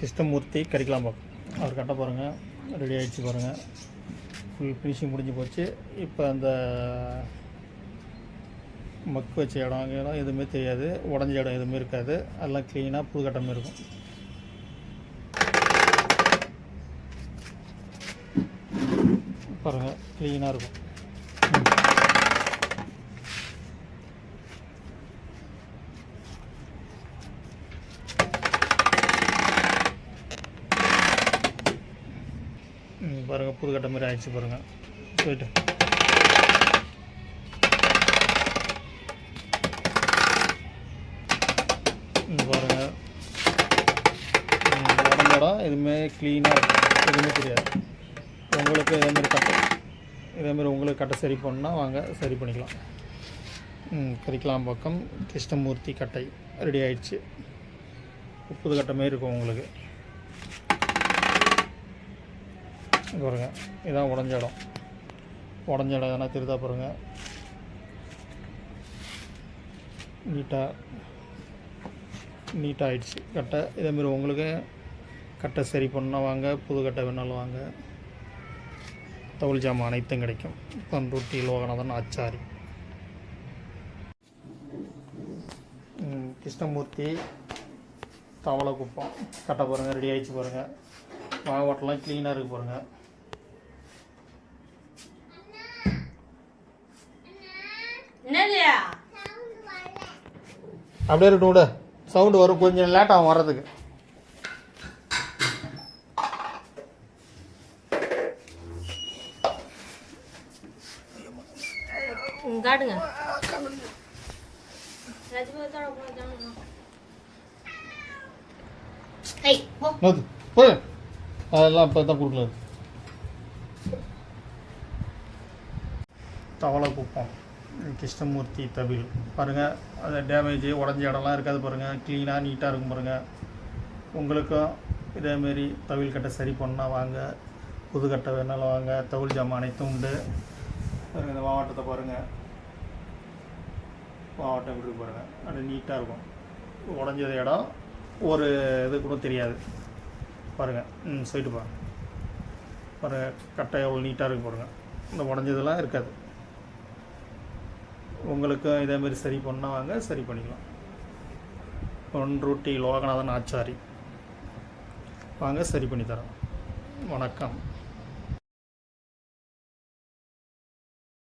கிருஷ்ணமூர்த்தி கரிக்கலாம்பாக்கம் அவர் கட்ட பாருங்கள், ரெடி ஆகிடுச்சு பாருங்கள். ஃபுல் ஃபினிஷிங் முடிஞ்சு போச்சு. இப்போ அந்த மக்கு வச்ச இடம் எதுவுமே தெரியாது, உடஞ்ச இடம் எதுவுமே இருக்காது. அதெல்லாம் க்ளீனாக புது கட்டமே இருக்கும். பாருங்கள், க்ளீனாக இருக்கும். பாருங்கள், புது கட்ட மாதிரி ஆயிடுச்சு பாருங்கள். போயிட்டு பாருங்கள், உடம்பு இடம் எதுவுமே க்ளீனாக இருக்கும், எதுவுமே தெரியாது. உங்களுக்கு இதேமாரி உங்களுக்கு கட்டை சரி பண்ணால் வாங்க, சரி பண்ணிக்கலாம். கரிக்கலாம்பாக்கம் கிருஷ்ணமூர்த்தி கட்டை ரெடி ஆயிடுச்சு. புது கட்டை மாரி இருக்கும் உங்களுக்கு. பாருங்கள், இதான் உடஞ்ச இடம். உடஞ்ச இடம் எதனா திருதா பாருங்கள். நீட்டாக ஆகிடுச்சு கட்டை. இதேமாரி உங்களுக்கு கட்டை சரி பண்ணால் வாங்க, புது கட்டை வேணாலும் வாங்க. தவுள் ஜாமான் அனைத்தும் கிடைக்கும். பண்ருட்டி லோகநாதன் ஆச்சாரி. கிருஷ்ணமூர்த்தி தவளைக்குப்பம் கட்டை பாருங்கள், ரெடி ஆகிடுச்சு பாருங்கள். மாவட்டம்லாம் க்ளீனாக இருக்குது பாருங்கள். அப்படியே இருக்கட்டும் விட, சவுண்டு வரும், கொஞ்சம் லேட் ஆகும் வர்றதுக்கு. காட்டுங்க. அதெல்லாம் இப்போ தான் கொடுக்கல. தவளை குப்பம் கிருஷ்ணமூர்த்தி தவில் பாருங்கள். அது டேமேஜ் உடஞ்ச இடம்லாம் இருக்காது பாருங்கள். க்ளீனாக நீட்டாக இருக்கும் பாருங்கள். உங்களுக்கும் இதேமாரி தவில் கட்டை சரி பண்ணால் வாங்க, புது கட்டை வேணாலும் வாங்க. தவுள் ஜாமான் அனைத்தும் உண்டு. பாருங்கள், இந்த மாவட்டத்தை பாருங்கள். மாவட்டம் எப்படி பாருங்கள், அது நீட்டாக இருக்கும். உடஞ்சது இடம் ஒரு இது கூட தெரியாது பாருங்கள். சொல்லிட்டு பாருங்கள், கட்டை எவ்வளோ நீட்டாக இருக்குது பாருங்கள். இந்த உடஞ்சதெல்லாம் இருக்காது. உங்களுக்கும் இதேமாரி சரி பண்ணால் வாங்க, சரி பண்ணிக்கலாம். பண்ருட்டி லோகநாதன் ஆச்சாரி வாங்க, சரி பண்ணி தரோம். வணக்கம்.